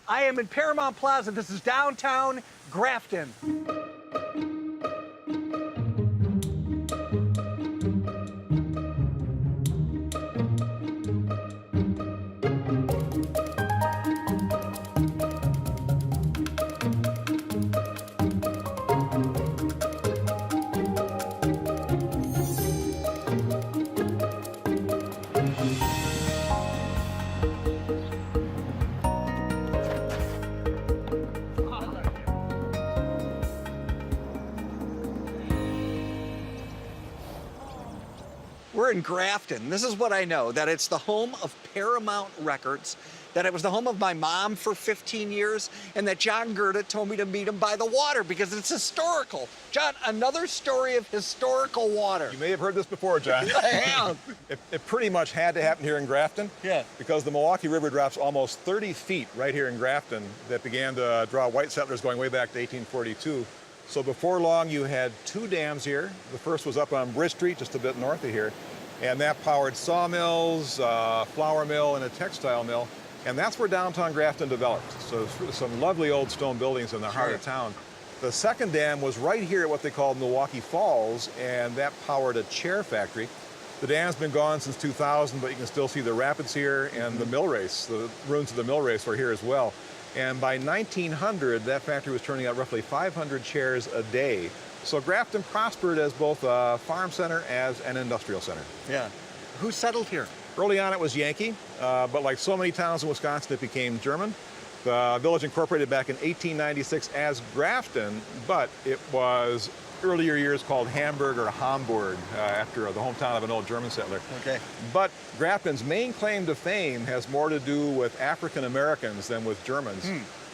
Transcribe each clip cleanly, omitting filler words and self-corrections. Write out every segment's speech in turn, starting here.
I am in Paramount Plaza. This is downtown Grafton. We're in Grafton. This is what I know, that it's the home of Paramount Records, that it was the home of my mom for 15 years, and that John Gerda told me to meet him by the water because it's historical. John, another story of historical water. You may have heard this before, John. I have. It pretty much had to happen here in Grafton. Yeah. Because the Milwaukee River drops almost 30 feet right here in Grafton that began to draw white settlers going way back to 1842. So before long, you had two dams here. The first was up on Bridge Street, just a bit north of here. And that powered sawmills, flour mill, and a textile mill. And that's where downtown Grafton developed. So some lovely old stone buildings in the heart of town. The second dam was right here at what they called Milwaukee Falls, and that powered a chair factory. The dam's been gone since 2000, but you can still see the rapids here and the mill race. The ruins of the mill race were here as well. And by 1900, that factory was turning out roughly 500 chairs a day. So Grafton prospered as both a farm center as an industrial center. Yeah. Who settled here? Early on, it was Yankee, but like so many towns in Wisconsin, it became German. The village incorporated back in 1896 as Grafton, but it was earlier years called Hamburg or Hamburg, after the hometown of an old German settler. Okay. But Grafton's main claim to fame has more to do with African Americans than with Germans.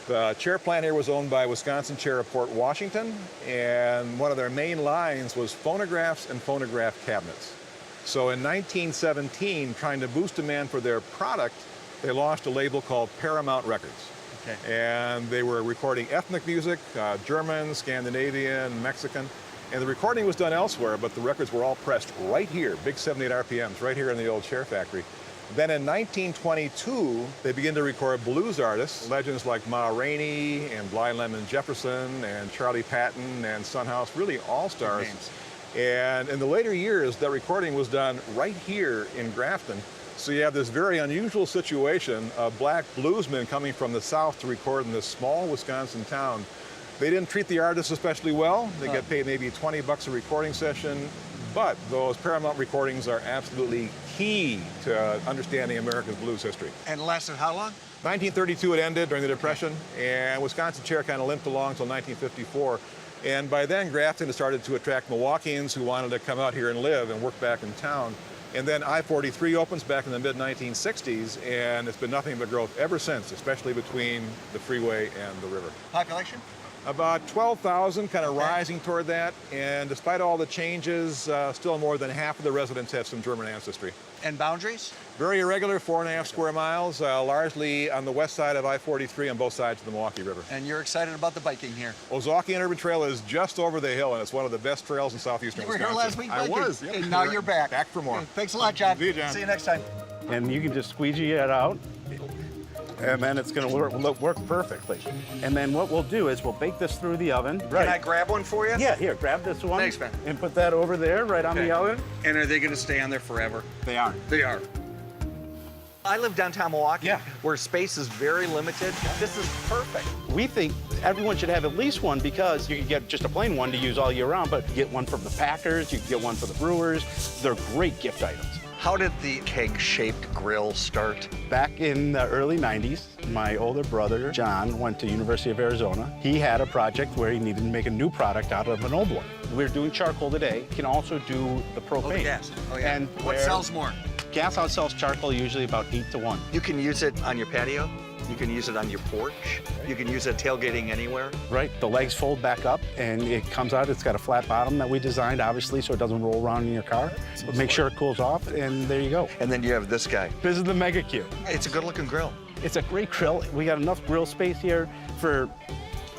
The chair plant here was owned by Wisconsin Chair of Port Washington, and one of their main lines was phonographs and phonograph cabinets. So in 1917, trying to boost demand for their product, they launched a label called Paramount Records. Okay. And they were recording ethnic music, German, Scandinavian, Mexican, and the recording was done elsewhere, but the records were all pressed right here, big 78 RPMs, right here in the old chair factory. Then in 1922, they began to record blues artists, legends like Ma Rainey and Bly Lemon Jefferson and Charlie Patton and Son House, really all-stars. And in the later years, that recording was done right here in Grafton. So you have this very unusual situation of black bluesmen coming from the South to record in this small Wisconsin town. They didn't treat the artists especially well. They get paid maybe 20 bucks a recording session, but those Paramount recordings are absolutely key to understanding America's blues history. And lasted how long? 1932 it ended during the Depression, and Wisconsin Chair kind of limped along until 1954. And by then, Grafton had started to attract Milwaukeeans who wanted to come out here and live and work back in town. And then I-43 opens back in the mid-1960s, and it's been nothing but growth ever since, especially between the freeway and the river. Population? About 12,000, kind of rising toward that. And despite all the changes, still more than half of the residents have some German ancestry. And boundaries? Very irregular, 4.5 square miles, largely on the west side of I-43 on both sides of the Milwaukee River. And you're excited about the biking here? Ozaki Urban Trail is just over the hill, and it's one of the best trails in southeastern Wisconsin. You were here last week biking? I was, yep. And now you're back. Back for more. Thanks a lot, John. See you, John. See you next time. And you can just squeegee it out, and then it's going to work perfectly. And then what we'll do is we'll bake this through the oven. Can I grab one for you? Yeah, here, grab this one. Thanks, man. And put that over there, right on the oven. And are they going to stay on there forever? They are. They are. I live downtown Milwaukee, Yeah. where space is very limited. This is perfect. We think everyone should have at least one because you can get just a plain one to use all year round, but you get one from the packers, you can get one for the brewers. They're great gift items. How did the keg-shaped grill start? Back in the early 90s, my older brother, John, went to University of Arizona. He had a project where he needed to make a new product out of an old one. We're doing charcoal today. You can also do the propane. Oh, the gas. Oh, yeah. And What sells more? Gas outsells charcoal usually about 8 to 1. You can use it on your patio. You can use it on your porch. You can use it tailgating anywhere. Right, the legs fold back up and it comes out. It's got a flat bottom that we designed, obviously, so it doesn't roll around in your car. But make sure it cools off, and there you go. And then you have this guy. This is the Mega Q. It's a good-looking grill. It's a great grill. We got enough grill space here for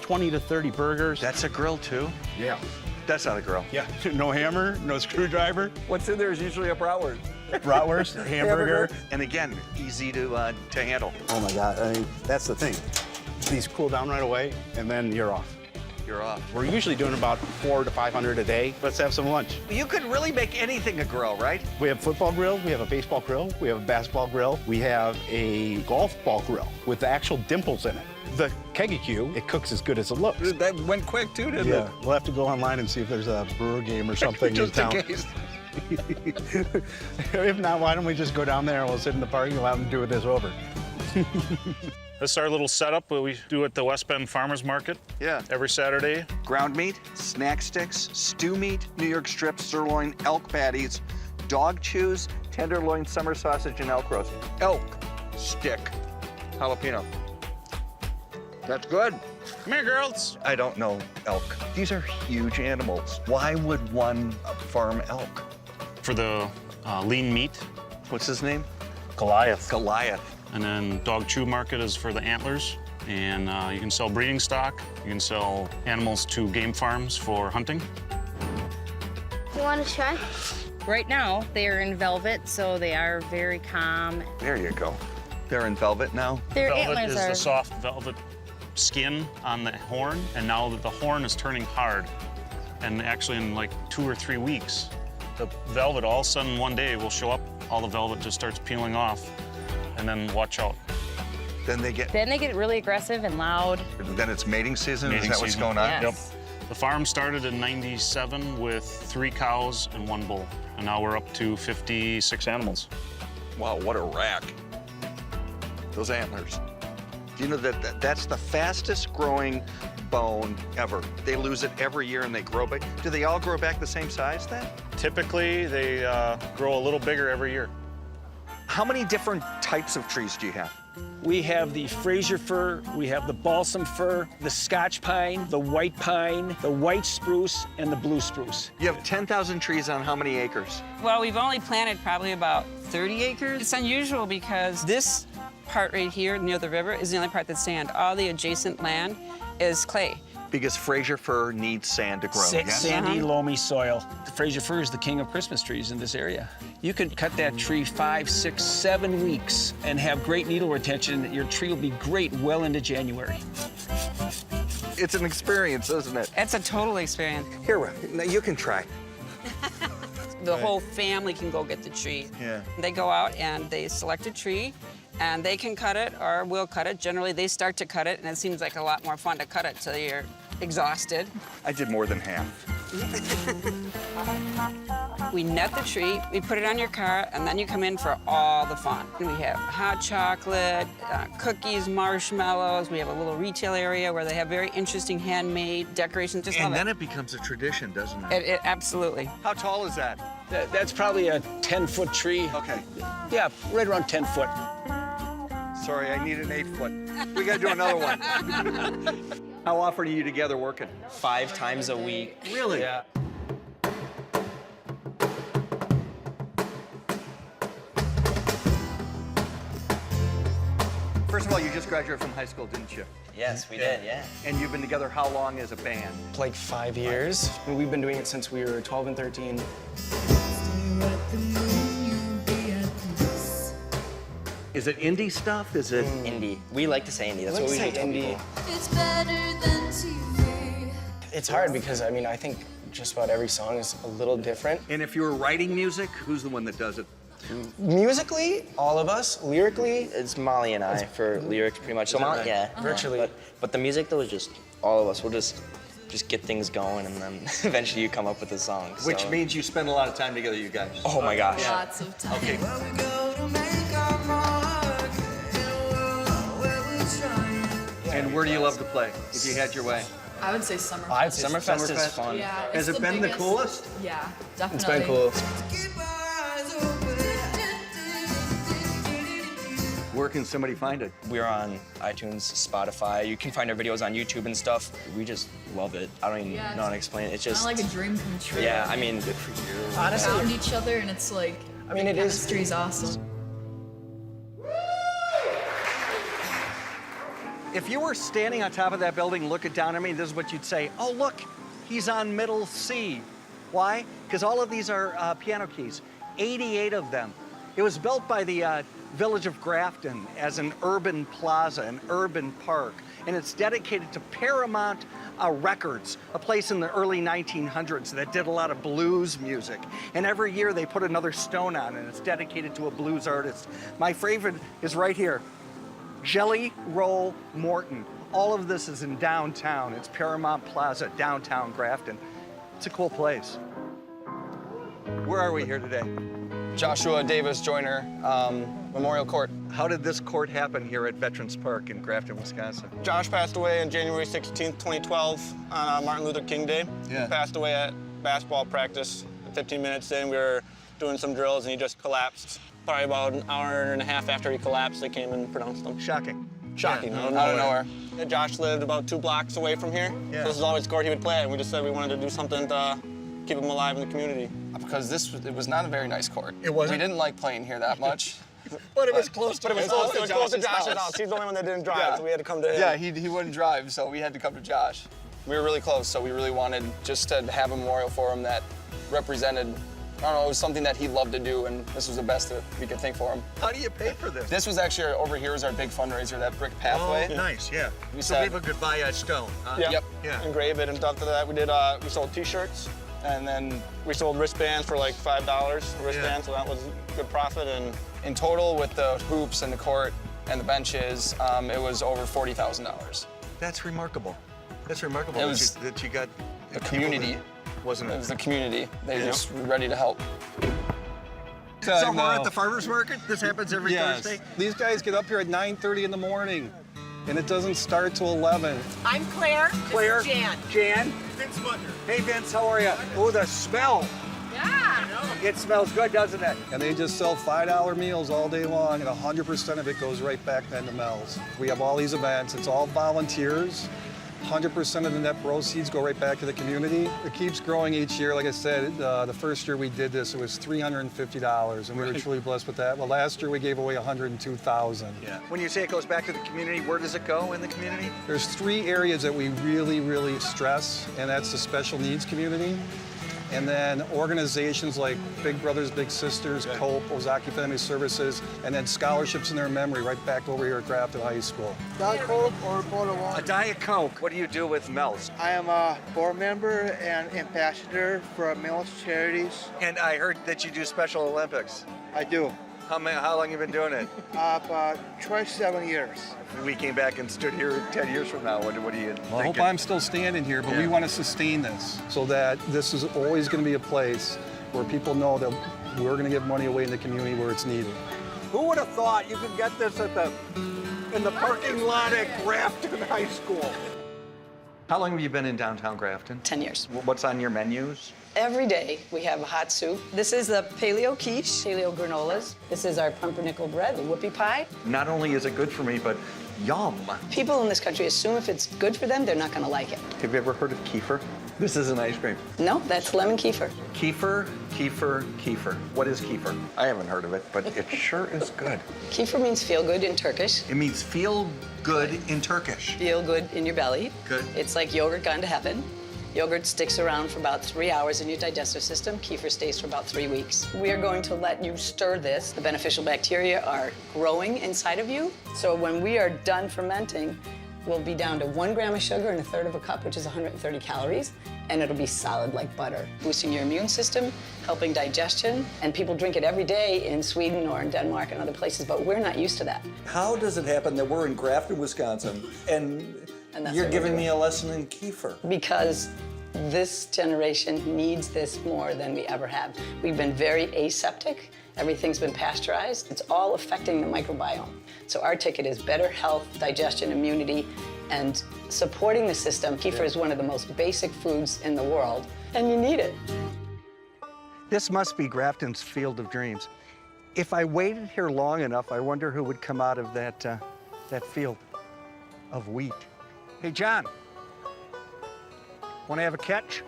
20 to 30 burgers. That's a grill, too? Yeah. That's not a grill. Yeah, no hammer, no screwdriver. What's in there is usually a bratwurst. Bratwurst, hamburger. And again, easy to handle. Oh my God, I mean, that's the thing. These cool down right away, and then you're off. You're off. We're usually doing about 400 to 500 a day. Let's have some lunch. You could really make anything a grill, right? We have a football grill, we have a baseball grill, we have a basketball grill, we have a golf ball grill with the actual dimples in it. The Keggy, it cooks as good as it looks. That went quick too, didn't it? We'll have to go online and see if there's a brewer game or something in Just in town. case. If not, why don't we just go down there and we'll sit in the parking lot and do it this over. This is our little setup that we do at the West Bend Farmers Market. Yeah. Every Saturday. Ground meat, snack sticks, stew meat, New York strips, sirloin, elk patties, dog chews, tenderloin, summer sausage, and elk roast. Elk stick jalapeno. That's good. Come here, girls. I don't know elk. These are huge animals. Why would one farm elk? For the lean meat, What's his name? Goliath. Goliath. And then dog chew market is for the antlers. And you can sell breeding stock. You can sell animals to game farms for hunting. You want to try? Right now, they're in velvet, so they are very calm. There you go. They're in velvet now. Their Velvet antlers is are the soft velvet skin on the horn, and now that the horn is turning hard, and actually in like 2 or 3 weeks, the velvet all of a sudden one day will show up, all the velvet just starts peeling off, and then watch out. Then they get. Then they get really aggressive and loud. Then it's mating season. Mating Is that what's season. going on? Yes. Yep. The farm started in '97 with 3 cows and 1 bull, and now we're up to 56 animals. Wow, what a rack. Those antlers. Do you know that that's the fastest growing bone ever? They lose it every year and they grow back. Do they all grow back the same size then? Typically, they grow a little bigger every year. How many different types of trees do you have? We have the Fraser fir, we have the balsam fir, the Scotch pine, the white pine, the white spruce, and the blue spruce. You have 10,000 trees on how many acres? Well, we've only planted probably about 30 acres. It's unusual because this part right here near the river is the only part that's sand. All the adjacent land is clay. Because Fraser fir needs sand to grow, yes? Sandy, loamy soil. The Fraser fir is the king of Christmas trees in this area. You can cut that tree 5, 6, 7 weeks and have great needle retention. Your tree will be great well into January. It's an experience, isn't it? It's a total experience. Here, now you can try. The whole family can go get the tree. Yeah. They go out and they select a tree, and they can cut it or we'll cut it. Generally, they start to cut it, and it seems like a lot more fun to cut it till you're exhausted. I did more than half. We net the tree, we put it on your car, and then you come in for all the fun. We have hot chocolate, cookies, marshmallows. We have a little retail area where they have very interesting handmade decorations. Just And love then it. it becomes a tradition, doesn't it? Absolutely. How tall is that? That's probably a 10-foot tree. Okay. Yeah, right around 10 foot. Sorry, I need an 8-foot. We gotta do another one. How often are you together working? 5 times a week. Really? Yeah. First of all, you just graduated from high school, didn't you? Yes, we did, yeah. And you've been together how long as a band? Like 5 years. I mean, we've been doing it since we were 12 and 13. Is it indie stuff? Is it? Indie. We like to say indie. That's what we say tell indie. people. It's better than TV. It's hard because, I mean, I think just about every song is a little different. And if you were writing music, who's the one that does it? Musically, all of us. Lyrically, it's Molly and I for lyrics, pretty much. So Molly, right? yeah, virtually. But the music, though, is just all of us. We'll just get things going, and then eventually you come up with a song. So. Which means you spend a lot of time together, you guys. Oh my gosh. Lots of time. Okay. And where do you love to play, if you had your way? I would say Summerfest. Summerfest is fun. Yeah. Has it's it been the biggest- coolest? Yeah, definitely. It's been cool. Where can somebody find it? We're on iTunes, Spotify. You can find our videos on YouTube and stuff. We just love it. I don't even know how to explain it. It's Kind just, of like a dream come true. yeah, I mean, We honestly, found each other, and it's like, I mean, it is. chemistry's awesome. If you were standing on top of that building looking down at me, this is what you'd say. Oh, look, he's on middle C. Why? Because all of these are piano keys, 88 of them. It was built by the village of Grafton as an urban plaza, an urban park, and it's dedicated to Paramount Records, a place in the early 1900s that did a lot of blues music. And every year they put another stone on, and it's dedicated to a blues artist. My favorite is right here, Jelly Roll Morton. All of this is in downtown. It's Paramount Plaza, downtown Grafton. It's a cool place. Where are we here today? Joshua Davis Joyner Memorial Court. How did this court happen here at Veterans Park in Grafton, Wisconsin? Josh passed away on January 16th, 2012 on Martin Luther King Day. Yeah. He passed away at basketball practice. 15 minutes in, we were doing some drills and he just collapsed. Probably about an hour and a half after he collapsed, they came and pronounced him. Shocking. Shocking, Yeah. out of nowhere. Yeah, Josh lived about 2 blocks away from here. Yeah. So this is always the court he would play at, and we just said we wanted to do something to keep him alive in the community. Because it was not a very nice court. It wasn't? We didn't like playing here that much. But it was close to But it was close to Josh's house. He's the only one that didn't drive, so we had to come to him. Yeah, he wouldn't drive, so we had to come to Josh. We were really close, so we really wanted just to have a memorial for him that represented, I don't know, it was something that he loved to do, and this was the best that we could think for him. How do you pay for this? This was actually, over here was our big fundraiser, that brick pathway. Oh, nice, yeah. We So said- people could buy a stone, huh? Yeah. Yep. Yeah. Engrave it, and after that, we sold T-shirts, and then we sold wristbands for like $5 a wristband, so that was good profit. And In total, with the hoops and the court and the benches, it was over $40,000. That's remarkable. That's remarkable It was that you got The community. wasn't It it? was the community. They Yeah. just were ready to help. So we're at the farmer's market? This happens every Thursday? These guys get up here at 9:30 in the morning, and it doesn't start till 11. I'm Claire. Claire? This is Jan. Jan? Vince Butler. Hey, Vince, how are you? Oh, the smell. Yeah. It smells good, doesn't it? And they just sell $5 meals all day long, and 100% of it goes right back then to Mel's. We have all these events. It's all volunteers. 100% of the net proceeds go right back to the community. It keeps growing each year. Like I said, the first year we did this, it was $350, and we were truly blessed with that. Well, last year we gave away $102,000. Yeah. When you say it goes back to the community, where does it go in the community? There's 3 areas that we really, really stress, and that's the special needs community. And then organizations like Big Brothers Big Sisters, COPE, Ozaki Family Services, and then scholarships in their memory right back over here at Grafton High School. Diet Coke or bottle water? A Diet Coke. What do you do with Mel's? I am a board member and ambassador for Mel's Charities. And I heard that you do Special Olympics. I do. How long have you been doing it? About 27 years. If we came back and stood here 10 years from now, what do you Well, I hope I'm still standing here, but we want to sustain this so that this is always going to be a place where people know that we're going to give money away in the community where it's needed. Who would have thought you could get this in the parking lot at Grafton High School? How long have you been in downtown Grafton? 10 years. What's on your menus? Every day we have a hot soup. This is the paleo quiche, paleo granolas. This is our pumpernickel bread, the whoopie pie. Not only is it good for me, but yum. People in this country assume if it's good for them, they're not going to like it. Have you ever heard of kefir? This is an ice cream. No, that's lemon kefir. Kefir, kefir, kefir. What is kefir? I haven't heard of it, but it sure is good. Kefir means feel good in Turkish. It means feel good in Turkish. Feel good in your belly. Good. It's like yogurt gone to heaven. Yogurt sticks around for about 3 hours in your digestive system. Kefir stays for about 3 weeks. We are going to let you stir this. The beneficial bacteria are growing inside of you. So when we are done fermenting, we'll be down to 1 gram of sugar and 1/3 of a cup, which is 130 calories, and it'll be solid like butter, boosting your immune system, helping digestion, and people drink it every day in Sweden or in Denmark and other places, but we're not used to that. How does it happen that we're in Grafton, Wisconsin, and that's you're what we're giving me doing. a lesson in kefir? Because this generation needs this more than we ever have. We've been very aseptic. Everything's been pasteurized. It's all affecting the microbiome. So our ticket is better health, digestion, immunity, and supporting the system. Kefir is one of the most basic foods in the world, and you need it. This must be Grafton's Field of Dreams. If I waited here long enough, I wonder who would come out of that field of wheat. Hey, John, want to have a catch?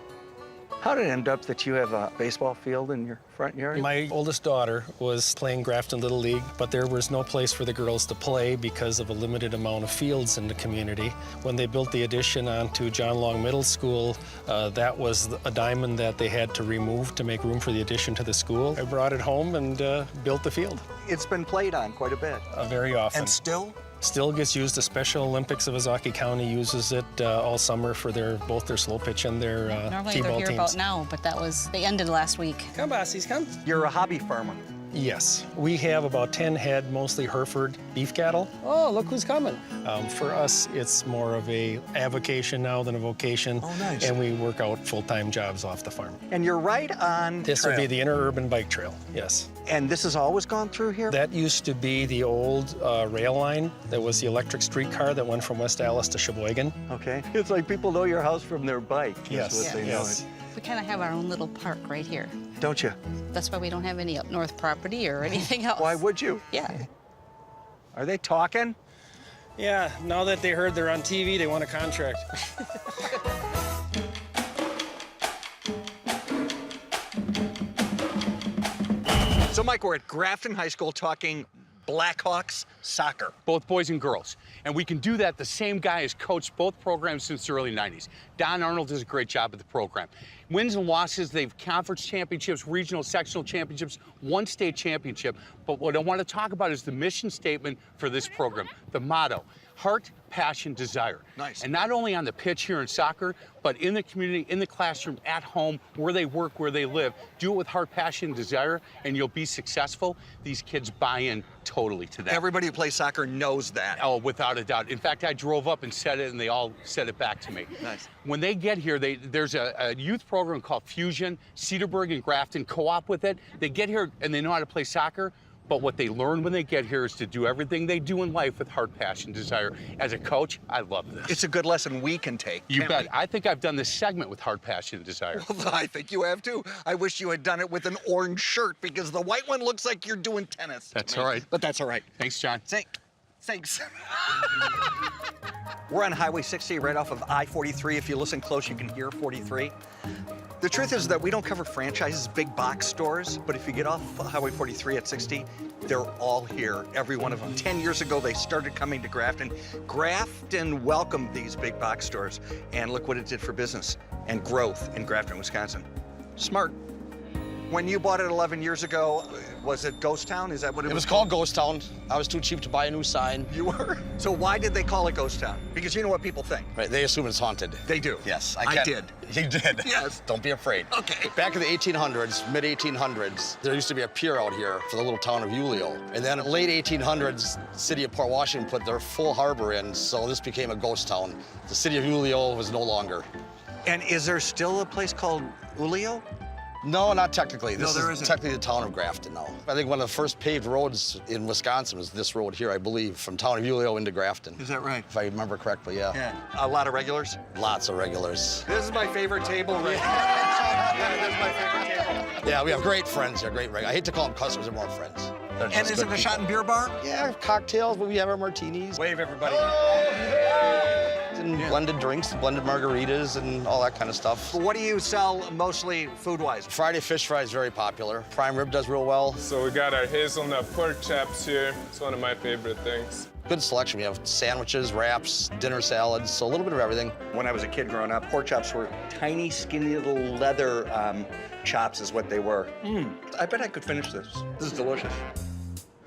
How did it end up that you have a baseball field in your front yard? My oldest daughter was playing Grafton Little League, but there was no place for the girls to play because of a limited amount of fields in the community. When they built the addition onto John Long Middle School, that was a diamond that they had to remove to make room for the addition to the school. I brought it home and built the field. It's been played on quite a bit. Very often. And still? Still gets used. The Special Olympics of Ozaukee County uses it all summer for both their slow pitch and their Normally T-ball they're here teams. about now, but they ended last week. Come, Bossies, come. You're a hobby farmer. Yes. We have about 10 head, mostly Hereford beef cattle. Oh, look who's coming. For us, it's more of a avocation now than a vocation. Oh, nice. And we work out full-time jobs off the farm. And you're right on This trail. would be the interurban bike trail, yes. And this has always gone through here? That used to be the old rail line. That was the electric streetcar that went from West Allis to Sheboygan. Okay. It's like people know your house from their bike. Yes, Is what they know it. We kind of have our own little park right here. Don't you? That's why we don't have any up north property or anything else. Why would you? Yeah. Are they talking? Yeah, now that they heard they're on TV, they want a contract. So, Mike, we're at Grafton High School talking Blackhawks soccer. Both boys and girls. And we can do that. The same guy has coached both programs since the early 90s. Don Arnold does a great job at the program. Wins and losses, they've conference championships, regional, sectional championships, one state championship. But what I want to talk about is the mission statement for this program, the motto, heart, passion, desire. Nice. And not only on the pitch here in soccer, but in the community, in the classroom, at home, where they work, where they live. Do it with heart, passion, desire, and you'll be successful. These kids buy in totally to that. Everybody who plays soccer knows that. Oh, without a doubt. In fact, I drove up and said it, and they all said it back to me. Nice. When they get here, there's a youth program called Fusion. Cedarburg and Grafton co-op with it. They get here, and they know how to play soccer. But what they learn when they get here is to do everything they do in life with heart, passion, desire. As a coach, I love this. It's a good lesson we can take. You can't bet. we? I think I've done this segment with heart, passion, and desire. Well, I think you have too. I wish you had done it with an orange shirt because the white one looks like you're doing tennis. That's all right. But that's all right. Thanks, John. Thanks. We're on Highway 60 right off of I-43. If you listen close, you can hear 43. The truth is that we don't cover franchises, big box stores, but if you get off Highway 43 at 60, they're all here, every one of them. 10 years ago, they started coming to Grafton. Grafton welcomed these big box stores, and look what it did for business and growth in Grafton, Wisconsin. Smart. When you bought it 11 years ago, was it Ghost Town? Is that what it was? It was called Ghost Town. I was too cheap to buy a new sign. You were? So why did they call it Ghost Town? Because you know what people think. Right, they assume it's haunted. They do. Yes, I did. You did? Yes. Don't be afraid. Okay. Back in the 1800s, mid-1800s, there used to be a pier out here for the little town of Yuliyo. And then in late 1800s, the city of Port Washington put their full harbor in, so this became a ghost town. The city of Yuliyo was no longer. And is there still a place called Ulio? No, not technically. This there is isn't. technically the town of Grafton now. I think one of the first paved roads in Wisconsin was this road here, I believe, from town of Yuliyo into Grafton. Is that right? If I remember correctly, yeah. Yeah. A lot of regulars? Lots of regulars. This is my favorite table right here. Yeah, this is my favorite table. Yeah, we have great friends here, great regulars. I hate to call them customers, they're more friends. They're And just is it good a shot people. and beer bar? Yeah, cocktails, but we have our martinis. Wave, everybody. And blended drinks, blended margaritas, and all that kind of stuff. What do you sell mostly food-wise? Friday fish fry is very popular. Prime rib does real well. So we got our hazelnut pork chops here. It's one of my favorite things. Good selection. We have sandwiches, wraps, dinner salads, so a little bit of everything. When I was a kid growing up, pork chops were tiny, skinny little leather chops is what they were. I bet I could finish this. This is delicious.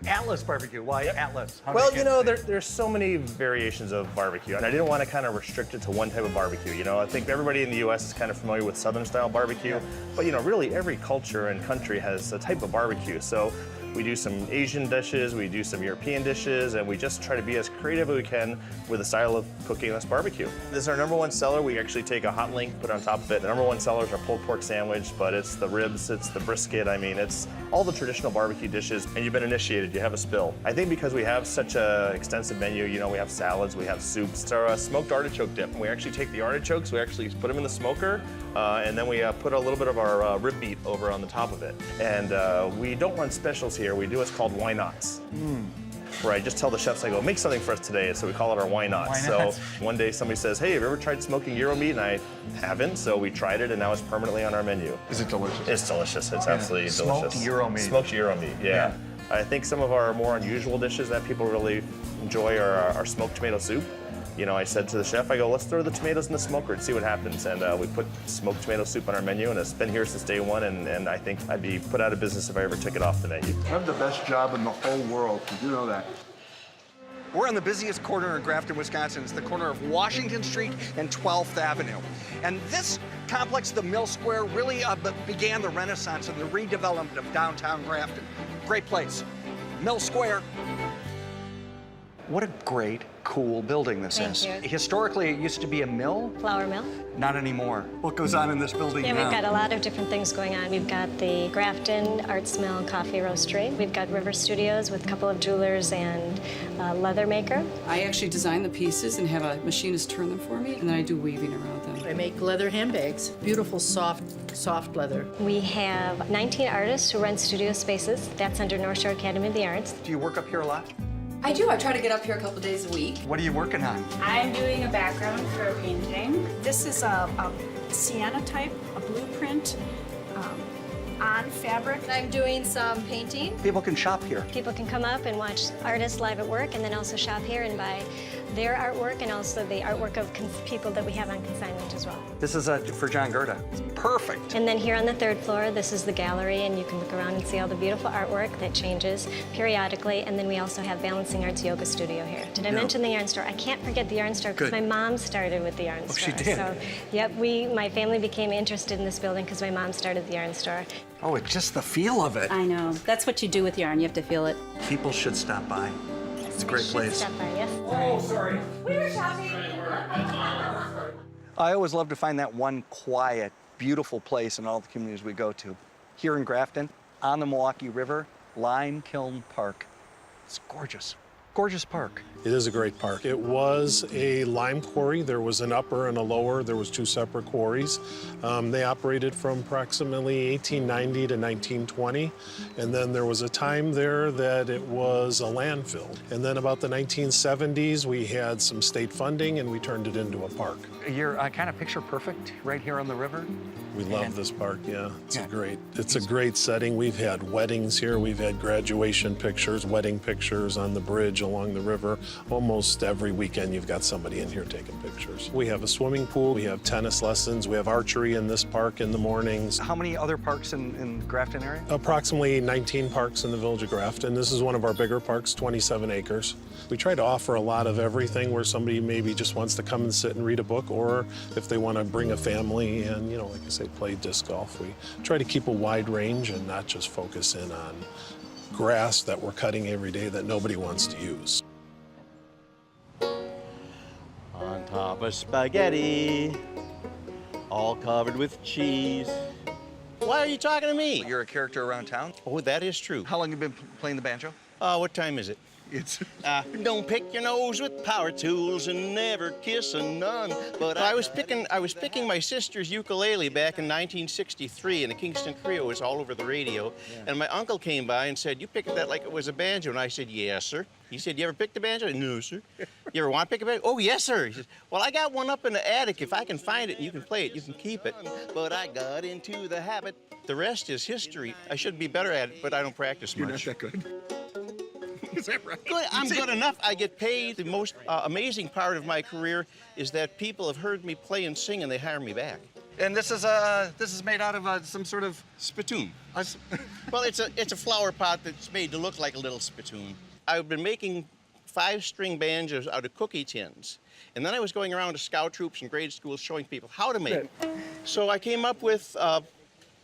Atlas barbecue. Why Atlas? Well, you know, there's so many variations of barbecue, and I didn't want to kind of restrict it to one type of barbecue. You know, I think everybody in the U.S. is kind of familiar with Southern-style barbecue, but, you know, really every culture and country has a type of barbecue. So we do some Asian dishes, we do some European dishes, and we just try to be as creative as we can with the style of cooking this barbecue. This is our #1 seller. We actually take a hot link, put it on top of it. The #1 seller is our pulled pork sandwich, but it's the ribs, it's the brisket. I mean, it's all the traditional barbecue dishes, and you've been initiated, you have a spill. I think because we have such an extensive menu, you know, we have salads, we have soups. It's our smoked artichoke dip. We actually take the artichokes, we actually put them in the smoker, and then we put a little bit of our rib meat over on the top of it. And we don't run specials here. We do what's called why nots. where I just tell the chefs, I go, make something for us today. So we call it our why not. Why So not? one day somebody says, hey, have you ever tried smoking gyro meat? And I haven't, so we tried it and now it's permanently on our menu. Is it delicious? It's delicious. It's Yeah. absolutely Smoked delicious. gyro meat. Smoked gyro meat, yeah. Yeah. I think some of our more unusual dishes that people really enjoy are our smoked tomato soup. You know, I said to the chef, I go, let's throw the tomatoes in the smoker and see what happens. And we put smoked tomato soup on our menu, and it's been here since day one, and I think I'd be put out of business if I ever took it off the menu. I have the best job in the whole world. Did you know that? We're on the busiest corner in Grafton, Wisconsin. It's the corner of Washington Street and 12th Avenue. And this complex, the Mill Square, really began the renaissance and the redevelopment of downtown Grafton. Great place. Mill Square. What a great, cool building this is. Thank you. Historically, it used to be a mill. Flour mill. Not anymore. What goes on in this building Yeah, now? we've got a lot of different things going on. We've got the Grafton Arts Mill Coffee Roastery. We've got River Studios with a couple of jewelers and a leather maker. I actually design the pieces and have a machinist turn them for me, and then I do weaving around them. I make leather handbags. Beautiful, soft leather. We have 19 artists who run studio spaces. That's under North Shore Academy of the Arts. Do you work up here a lot? I do. I try to get up here a couple days a week. What are you working on? I'm doing a background for a painting. This is a sienna type, a blueprint on fabric. I'm doing some painting. People can shop here. People can come up and watch artists live at work and then also shop here and buy their artwork and also the artwork of people that we have on consignment as well. This is for John Gerda. It's perfect. And then here on the third floor, this is the gallery, and you can look around and see all the beautiful artwork that changes periodically. And then we also have Balancing Arts Yoga Studio here. Did I mention the yarn store? I can't forget the yarn store because Good. my mom started with the yarn store. she did? So, yep, my family became interested in this building because my mom started the yarn store. Oh, it's just the feel of it. I know. That's what you do with yarn. You have to feel it. People should stop by. It's a great place. Stop by, yes. Oh, sorry. We were shopping. I always love to find that one quiet, beautiful place in all the communities we go to. Here in Grafton, on the Milwaukee River, Lime Kiln Park. It's gorgeous. Gorgeous park. It is a great park. It was a lime quarry. There was an upper and a lower. There was two separate quarries. They operated from approximately 1890 to 1920. And then there was a time there that it was a landfill. And then about the 1970s, we had some state funding and we turned it into a park. You're kind of picture perfect right here on the river. We love this park, yeah. It's a great setting. We've had weddings here. We've had graduation pictures, wedding pictures on the bridge along the river. Almost every weekend you've got somebody in here taking pictures. We have a swimming pool. We have tennis lessons. We have archery in this park in the mornings. How many other parks in Grafton area? Approximately 19 parks in the village of Grafton. This is one of our bigger parks, 27 acres. We try to offer a lot of everything where somebody maybe just wants to come and sit and read a book, or if they want to bring a family and, like I say, play disc golf. We try to keep a wide range and not just focus in on grass that we're cutting every day that nobody wants to use. On top of spaghetti, all covered with cheese. Why are you talking to me? You're a character around town? Oh, that is true. How long have you been playing the banjo? What time is it? It's... Don't pick your nose with power tools and never kiss a nun. But I was picking my sister's ukulele back in 1963, and the Kingston Trio was all over the radio. Yeah. And my uncle came by and said, "You picked that like it was a banjo." And I said, "Yes, sir." He said, "You ever picked a banjo?" "No, sir." "You ever want to pick a banjo?" "Oh, yes, sir." He says, "Well, I got one up in the attic. If I can find it and you can play it, you can keep it." But I got into the habit. The rest is history. I should be better at it, but I don't practice much. You're not that good. Is that right? Good. I'm good enough. I get paid. The most amazing part of my career is that people have heard me play and sing and they hire me back. And this is made out of some sort of spittoon. Well, it's a flower pot that's made to look like a little spittoon. I've been making 5-string banjos out of cookie tins, and then I was going around to scout troops and grade schools showing people how to make them. So I came up with a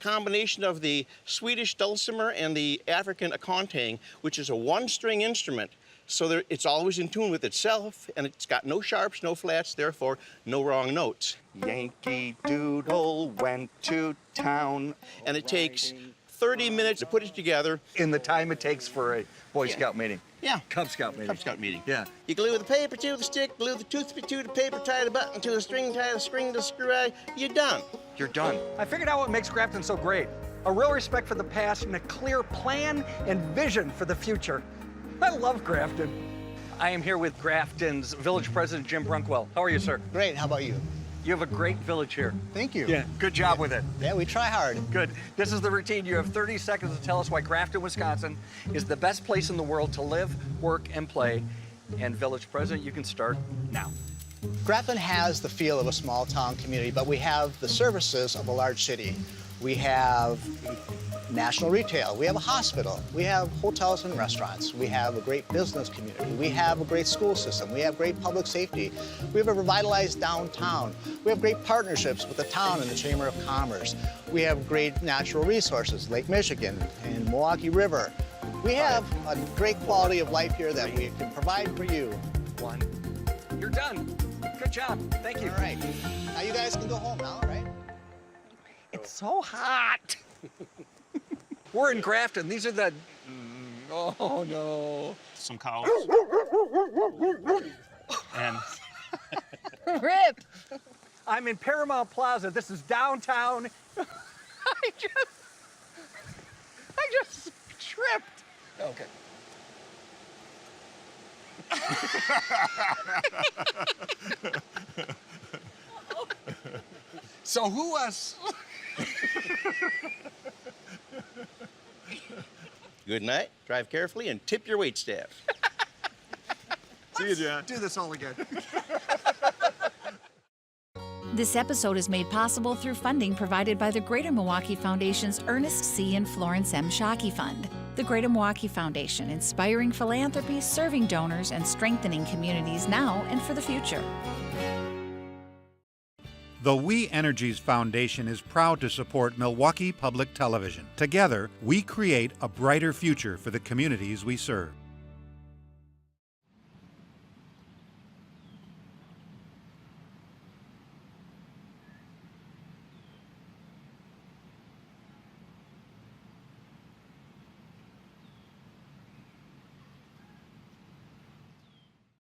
combination of the Swedish dulcimer and the African acontang, which is a 1-string instrument. So it's always in tune with itself, and it's got no sharps, no flats, therefore no wrong notes. Yankee Doodle went to town. And it takes 30 minutes to put it together. In the time it takes for a Boy Scout meeting. Yeah. Cub Scout meeting. Cub Scout meeting. Yeah. You glue the paper to the stick, glue the toothpick to the paper, tie the button to the string, tie the string to the screw eye. You're done. You're done. I figured out what makes Grafton so great. A real respect for the past and a clear plan and vision for the future. I love Grafton. I am here with Grafton's village president, Jim Brunkwell. How are you, sir? Great, how about you? You have a great village here. Thank you. Yeah, good job with it. Yeah, we try hard. Good. This is the routine. You have 30 seconds to tell us why Grafton, Wisconsin is the best place in the world to live, work, and play. And village president, you can start now. Grafton has the feel of a small town community, but we have the services of a large city. We have national retail, we have a hospital, we have hotels and restaurants, we have a great business community, we have a great school system, we have great public safety, we have a revitalized downtown, we have great partnerships with the town and the Chamber of Commerce, we have great natural resources, Lake Michigan and Milwaukee River. We have a great quality of life here that we can provide for you. One. You're done. Good job. Thank you. All right. Now you guys can go home now, all right? It's so hot. We're in Grafton. These are the... Oh, no. Some cows. And... Rip! I'm in Paramount Plaza. This is downtown. I just tripped. Okay. So who was... Good night, drive carefully, and tip your waitstaff. See you, John. Do this all again. This episode is made possible through funding provided by the Greater Milwaukee Foundation's Ernest C. and Florence M. Shockey Fund. The Greater Milwaukee Foundation, inspiring philanthropy, serving donors, and strengthening communities now and for the future. The We Energies Foundation is proud to support Milwaukee Public Television. Together, we create a brighter future for the communities we serve.